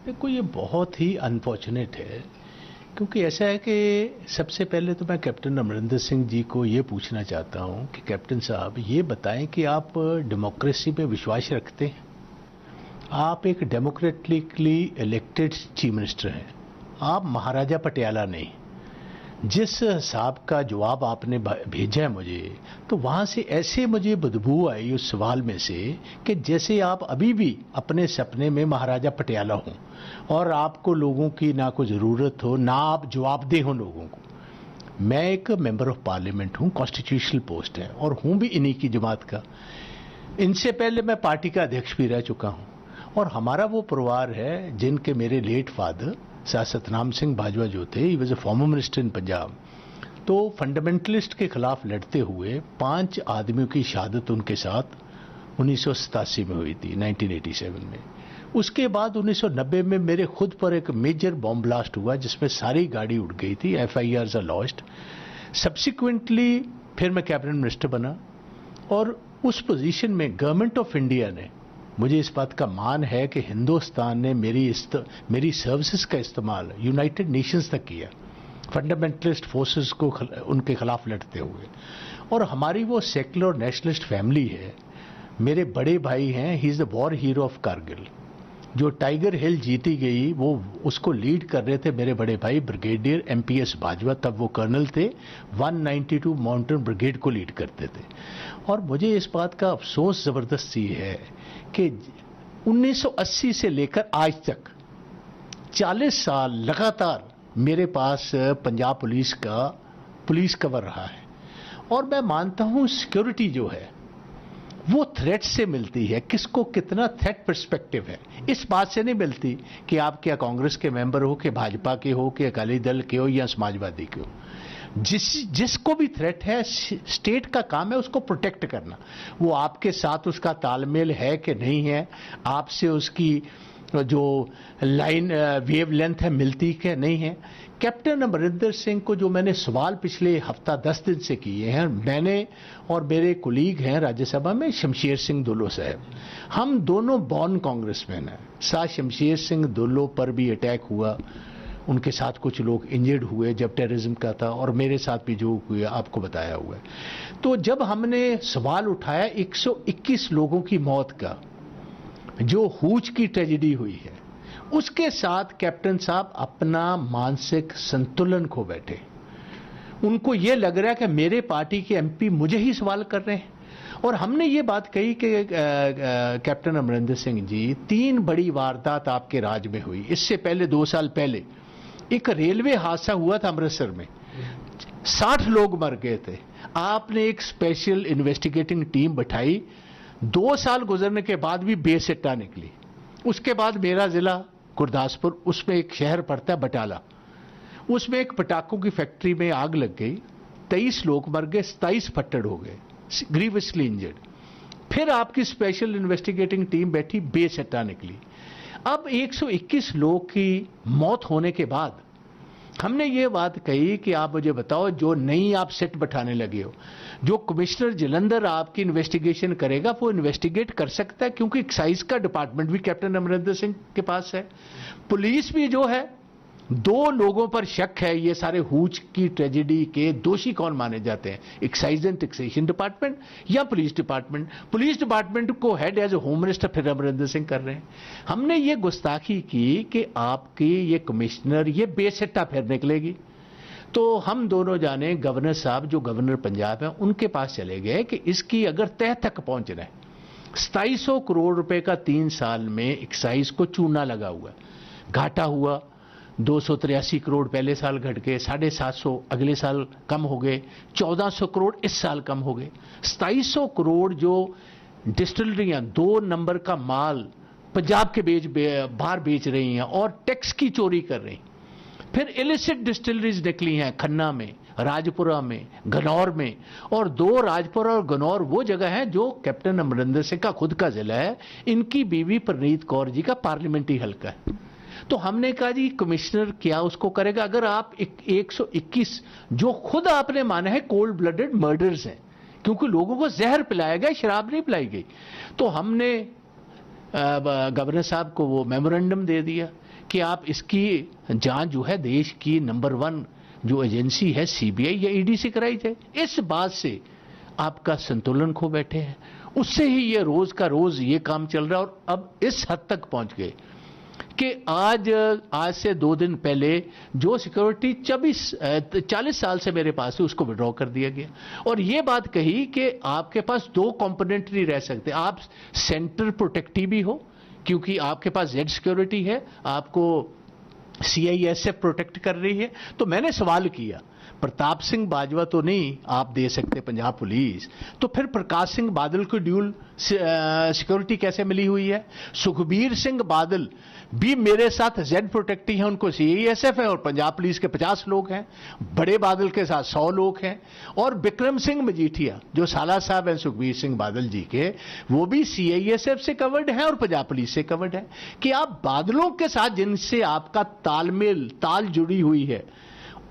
देखो, ये बहुत ही अनफॉर्चुनेट है, क्योंकि ऐसा है कि सबसे पहले तो मैं कैप्टन अमरिंदर सिंह जी को ये पूछना चाहता हूँ कि कैप्टन साहब ये बताएं कि आप डेमोक्रेसी में विश्वास रखते हैं? आप एक डेमोक्रेटिकली इलेक्टेड चीफ मिनिस्टर हैं, आप महाराजा पटियाला नहीं। जिस हिसाब का जवाब आपने भेजा है मुझे, तो वहाँ से ऐसे मुझे बदबू आई उस सवाल में से कि जैसे आप अभी भी अपने सपने में महाराजा पटियाला हों और आपको लोगों की ना कोई ज़रूरत हो, ना आप जवाबदेह हों लोगों को। मैं एक मेंबर ऑफ पार्लियामेंट हूँ, कॉन्स्टिट्यूशनल पोस्ट है, और हूँ भी इन्हीं की जमात का। इनसे पहले मैं पार्टी का अध्यक्ष भी रह चुका हूँ, और हमारा वो परिवार है जिनके मेरे late father sir Satnam Singh Bajwa जो थे, he was a former minister in Punjab. तो फंडामेंटलिस्ट के खिलाफ लड़ते हुए 5 आदमियों की शहादत उनके साथ 1987 में हुई थी, 1987 में। उसके बाद 1990 में मेरे खुद पर एक मेजर बॉम्ब ब्लास्ट हुआ जिसमें सारी गाड़ी उड़ गई थी, FIRs आर लॉस्ट। सब्सिक्वेंटली फिर मैं कैबिनेट मिनिस्टर बना, और उस पोजीशन में गवर्नमेंट ऑफ इंडिया ने, मुझे इस बात का मान है कि हिंदुस्तान ने मेरी सर्विसेज का इस्तेमाल यूनाइटेड नेशंस तक किया, फंडामेंटलिस्ट फोर्सेस को उनके खिलाफ लड़ते हुए। और हमारी वो सेक्युलर नेशनलिस्ट फैमिली है। मेरे बड़े भाई हैं, he is the war hero of Kargil. जो टाइगर हिल जीती गई, वो उसको लीड कर रहे थे मेरे बड़े भाई ब्रिगेडियर MPS बाजवा, तब वो कर्नल थे, 192 माउंटेन ब्रिगेड को लीड करते थे। और मुझे इस बात का अफसोस ज़बरदस्ती है कि 1980 से लेकर आज तक 40 साल लगातार मेरे पास पंजाब पुलिस का पुलिस कवर रहा है, और मैं मानता हूं सिक्योरिटी जो है वो थ्रेट से मिलती है। किसको कितना थ्रेट पर्सपेक्टिव है, इस बात से नहीं मिलती कि आप क्या कांग्रेस के मेंबर हो, कि भाजपा के हो, कि अकाली दल के हो, या समाजवादी के हो। जिसको भी थ्रेट है, स्टेट का काम है उसको प्रोटेक्ट करना। वो आपके साथ उसका तालमेल है कि नहीं है, आपसे उसकी जो लाइन वेव लेंथ है मिलती कि नहीं है। कैप्टन अमरिंदर सिंह को जो मैंने सवाल पिछले हफ्ता 10 दिन से किए हैं, मैंने और मेरे कुलीग हैं राज्यसभा में शमशेर सिंह दुल्लो साहब, हम दोनों बॉर्न कांग्रेसमैन हैं। साथ शमशेर सिंह दुल्लो पर भी अटैक हुआ, उनके साथ कुछ लोग इंजर्ड हुए जब टेररिज्म का था, और मेरे साथ भी जो हुआ आपको बताया हुआ है। तो जब हमने सवाल उठाया 121 लोगों की मौत का, जो हूच की ट्रेजेडी हुई है, उसके साथ कैप्टन साहब अपना मानसिक संतुलन खो बैठे। उनको ये लग रहा है कि मेरे पार्टी के MP मुझे ही सवाल कर रहे हैं। और हमने ये बात कही कि कैप्टन अमरिंदर सिंह जी, 3 बड़ी वारदात आपके राज में हुई। इससे पहले 2 साल पहले एक रेलवे हादसा हुआ था अमृतसर में, 60 लोग मर गए थे। आपने एक स्पेशल इन्वेस्टिगेटिंग टीम बैठाई, 2 साल गुजरने के बाद भी बेसिट्टा निकली। उसके बाद मेरा जिला गुरदासपुर, उसमें एक शहर पड़ता है बटाला, उसमें एक पटाखों की फैक्ट्री में आग लग गई, 23 लोग मर गए, 27 फट्टड़ हो गए, ग्रीवसली इंजर्ड। फिर आपकी स्पेशल इन्वेस्टिगेटिंग टीम बैठी, बेसिट्टा निकली। अब 121 लोग की मौत होने के बाद हमने ये बात कही कि आप मुझे बताओ, जो नई आप सेट बैठाने लगे हो, जो कमिश्नर जलंधर आपकी इन्वेस्टिगेशन करेगा वो इन्वेस्टिगेट कर सकता है, क्योंकि एक्साइज का डिपार्टमेंट भी कैप्टन अमरिंदर सिंह के पास है। पुलिस भी जो है, 2 लोगों पर शक है, ये सारे हूच की ट्रेजेडी के दोषी कौन माने जाते हैं, एक्साइज एंड टैक्सेशन डिपार्टमेंट या पुलिस डिपार्टमेंट। पुलिस डिपार्टमेंट को head as a home minister फिर अमरिंदर सिंह कर रहे हैं। हमने ये गुस्ताखी की कि आपकी ये कमिश्नर ये बेसिट्टा फिर निकलेगी। तो हम दोनों जाने गवर्नर साहब, जो गवर्नर पंजाब है, उनके पास चले गए कि इसकी अगर तह तक पहुंचना है, 2700 करोड़ रुपए का 3 साल में एक्साइज को चूना लगा हुआ, घाटा हुआ 283 करोड़ पहले साल घट गए, 750 अगले साल कम हो गए, 1400 करोड़ इस साल कम हो गए। 2700 करोड़ जो डिस्टिलरियां 2 नंबर का माल पंजाब के बाहर बेच रही हैं और टैक्स की चोरी कर रही। फिर इलिसिट डिस्टिलरीज निकली हैं खन्ना में, राजपुरा में, गनौर में, और 2 राजपुरा और गनौर वो जगह है जो कैप्टन अमरिंदर सिंह का खुद का जिला है, इनकी बीवी परनीत कौर जी का पार्लियामेंट्री हल्का है। तो हमने कहा जी कमिश्नर क्या उसको करेगा, अगर आप 121 जो खुद आपने माना है कोल्ड ब्लडेड मर्डर्स हैं, क्योंकि लोगों को जहर पिलाया गया, शराब नहीं पिलाई गई। तो हमने गवर्नर साहब को वो मेमोरेंडम दे दिया कि आप इसकी जांच जो है देश की नंबर 1 जो एजेंसी है सीबीआई या ईडी से कराई जाए। इस बात से आपका संतुलन खो बैठे हैं, उससे ही ये रोज का रोज ये काम चल रहा है। और अब इस हद तक पहुंच गए कि आज से 2 दिन पहले जो सिक्योरिटी 40 साल से मेरे पास है उसको विड्रॉ कर दिया गया। और ये बात कही कि आपके पास 2 कंपोनेंट नहीं रह सकते, आप सेंटर प्रोटेक्टिव भी हो क्योंकि आपके पास जेड सिक्योरिटी है, आपको सीआईएसएफ प्रोटेक्ट कर रही है। तो मैंने सवाल किया, प्रताप सिंह बाजवा तो नहीं आप दे सकते पंजाब पुलिस, तो फिर प्रकाश सिंह बादल को ड्यूल सिक्योरिटी कैसे मिली हुई है? सुखबीर सिंह बादल भी मेरे साथ जेड प्रोटेक्टिव है, उनको सीआईएसएफ है, और पंजाब पुलिस के 50 लोग हैं, बड़े बादल के साथ 100 लोग हैं, और विक्रम सिंह मजीठिया जो साला साहब हैं सुखबीर सिंह बादल जी के, वो भी सीआईएसएफ से कवर्ड है और पंजाब पुलिस से कवर्ड है। कि आप बादलों के साथ जिनसे आपका ताल जुड़ी हुई है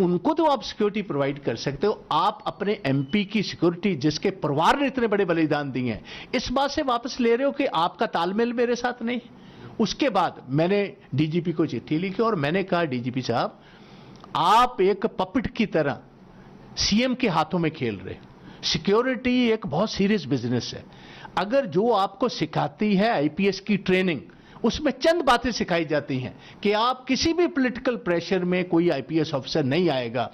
उनको तो आप सिक्योरिटी प्रोवाइड कर सकते हो, आप अपने एमपी की सिक्योरिटी जिसके परिवार ने इतने बड़े बलिदान दिए हैं इस बात से वापस ले रहे हो कि आपका तालमेल मेरे साथ नहीं। उसके बाद मैंने डीजीपी को चिट्ठी लिखी और मैंने कहा, डीजीपी साहब आप एक पपेट की तरह सीएम के हाथों में खेल रहे हो। सिक्योरिटी एक बहुत सीरियस बिजनेस है। अगर जो आपको सिखाती है आईपीएस की ट्रेनिंग, उसमें चंद बातें सिखाई जाती हैं कि आप किसी भी पॉलिटिकल प्रेशर में कोई आईपीएस ऑफिसर नहीं आएगा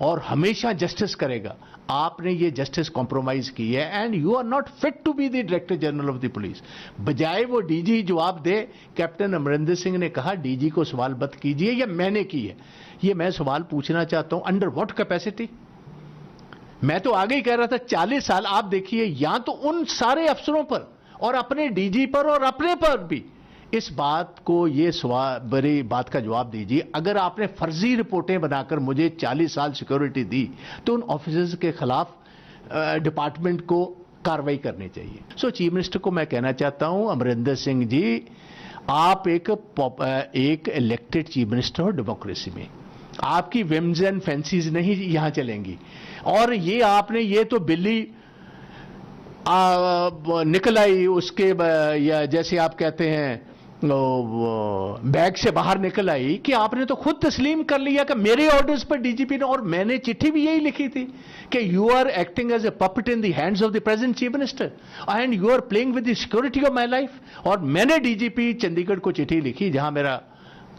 और हमेशा जस्टिस करेगा, आपने ये जस्टिस कॉम्प्रोमाइज की है and you are not fit to be the director general of the police. बजाय वो डीजी जवाब दे, कैप्टन अमरिंदर सिंह ने कहा डीजी को सवाल मत कीजिए, या मैंने की है। ये मैं सवाल पूछना चाहता हूं, अंडर व्हाट कैपेसिटी? मैं तो आगे ही कह रहा था 40 साल आप देखिए, या तो उन सारे अफसरों पर और अपने डीजी पर और अपने पर भी इस बात को, ये सवाल बड़ी बात का जवाब दीजिए। अगर आपने फर्जी रिपोर्टें बनाकर मुझे 40 साल सिक्योरिटी दी तो उन ऑफिसर्स के खिलाफ डिपार्टमेंट को कार्रवाई करनी चाहिए। सो चीफ मिनिस्टर को मैं कहना चाहता हूं, अमरिंदर सिंह जी आप एक इलेक्टेड चीफ मिनिस्टर हो डेमोक्रेसी में, आपकी विम्स एंड फैंसीज नहीं यहां चलेंगी। और ये आपने ये तो बिल्ली निकल आई उसके या जैसे आप कहते हैं बैग से बाहर निकल आई कि आपने तो खुद तस्लीम कर लिया कि मेरे ऑर्डर्स पर डीजीपी ने, और मैंने चिट्ठी भी यही लिखी थी कि you are acting as a puppet in the hands of the present chief minister and you are playing with the security of my life. और मैंने डीजीपी चंडीगढ़ को चिट्ठी लिखी, जहां मेरा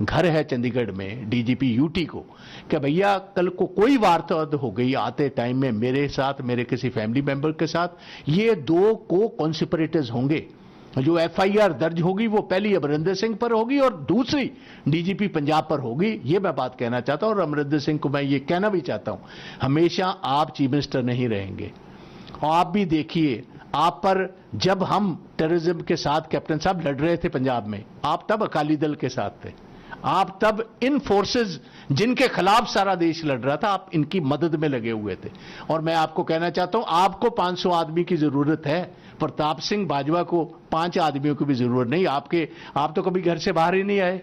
घर है चंडीगढ़ में, डीजीपी यूटी को, कि भैया कल को कोई वारदात हो गई आते टाइम में मेरे साथ, मेरे किसी फैमिली मेंबर के साथ, ये 2 को कॉन्सिपरेटर्स होंगे। जो एफआईआर दर्ज होगी वो पहली अमरिंदर सिंह पर होगी और दूसरी डीजीपी पंजाब पर होगी। ये मैं बात कहना चाहता हूं। और अमरिंदर सिंह को मैं ये कहना भी चाहता हूं, हमेशा आप चीफ मिनिस्टर नहीं रहेंगे। और आप भी देखिए, आप पर जब हम टेररिज्म के साथ कैप्टन साहब लड़ रहे थे पंजाब में, आप तब अकाली दल के साथ थे, आप तब इन फोर्सेस जिनके खिलाफ सारा देश लड़ रहा था, आप इनकी मदद में लगे हुए थे। और मैं आपको कहना चाहता हूं, आपको 500 आदमी की जरूरत है, प्रताप सिंह बाजवा को 5 आदमियों की भी जरूरत नहीं। आप तो कभी घर से बाहर ही नहीं आए।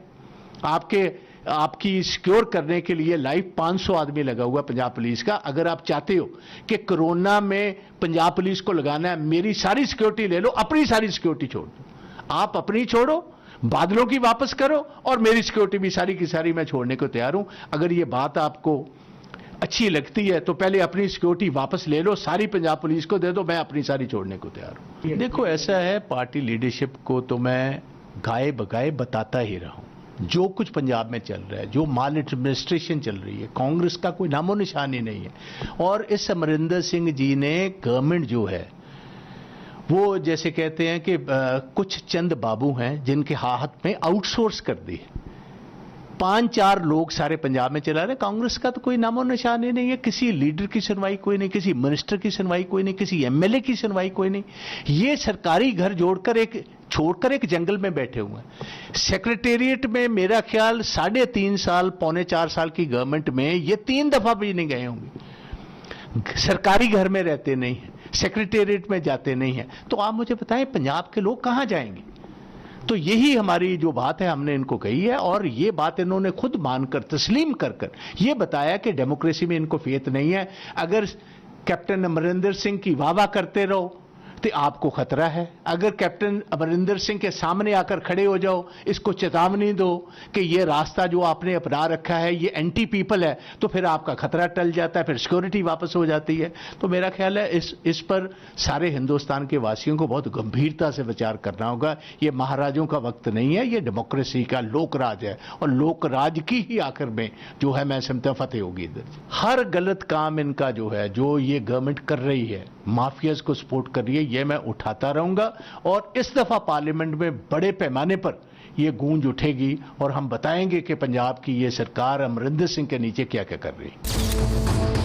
आपकी सिक्योर करने के लिए लाइव 500 आदमी लगा हुआ पंजाब पुलिस का। अगर आप चाहते हो कि कोरोना में पंजाब पुलिस को लगाना है, मेरी सारी सिक्योरिटी ले लो, अपनी सारी सिक्योरिटी छोड़ दो। आप अपनी छोड़ो, बादलों की वापस करो, और मेरी सिक्योरिटी भी सारी की सारी मैं छोड़ने को तैयार हूं। अगर ये बात आपको अच्छी लगती है तो पहले अपनी सिक्योरिटी वापस ले लो, सारी पंजाब पुलिस को दे दो, मैं अपनी सारी छोड़ने को तैयार हूं। देखो ऐसा है, पार्टी लीडरशिप को तो मैं गाए बगाए बताता ही रहा हूं। जो कुछ पंजाब में चल रहा है, जो माल एडमिनिस्ट्रेशन चल रही है, कांग्रेस का कोई नामो निशान ही नहीं है। और इस अमरिंदर सिंह जी ने गवर्नमेंट जो है वो जैसे कहते हैं कि कुछ चंद बाबू हैं जिनके हाथ में आउटसोर्स कर दी। 5-4 लोग सारे पंजाब में चला रहे। कांग्रेस का तो कोई नामो निशान ही नहीं है। किसी लीडर की सुनवाई कोई नहीं, किसी मिनिस्टर की सुनवाई कोई नहीं, किसी एमएलए की सुनवाई कोई नहीं। ये सरकारी घर छोड़कर एक जंगल में बैठे हुए हैं। सेक्रेटेरिएट में मेरा ख्याल 3.5 साल, पौने 4 साल की गवर्नमेंट में ये 3 दफा भी नहीं गए होंगे। सरकारी घर में रहते नहीं है, सेक्रेटेरिएट में जाते नहीं है। तो आप मुझे बताएं पंजाब के लोग कहां जाएंगे? तो यही हमारी जो बात है हमने इनको कही है, और ये बात इन्होंने खुद मानकर तस्लीम कर ये बताया कि डेमोक्रेसी में इनको फेथ नहीं है। अगर कैप्टन अमरिंदर सिंह की वाह वाह करते रहो तो आपको खतरा है। अगर कैप्टन अमरिंदर सिंह के सामने आकर खड़े हो जाओ, इसको चेतावनी दो कि ये रास्ता जो आपने अपना रखा है ये एंटी पीपल है, तो फिर आपका खतरा टल जाता है, फिर सिक्योरिटी वापस हो जाती है। तो मेरा ख्याल है इस पर सारे हिंदुस्तान के वासियों को बहुत गंभीरता से विचार करना होगा। ये महाराजों का वक्त नहीं है, ये डेमोक्रेसी का लोकराज है, और लोकराज की ही आखिर में जो है मैं समझता फतेह होगी इधर। हर गलत काम इनका जो है, जो ये गवर्नमेंट कर रही है, माफियाज को सपोर्ट कर रही है, ये मैं उठाता रहूंगा। और इस दफा पार्लियामेंट में बड़े पैमाने पर ये गूंज उठेगी और हम बताएंगे कि पंजाब की ये सरकार अमरिंदर सिंह के नीचे क्या क्या कर रही है।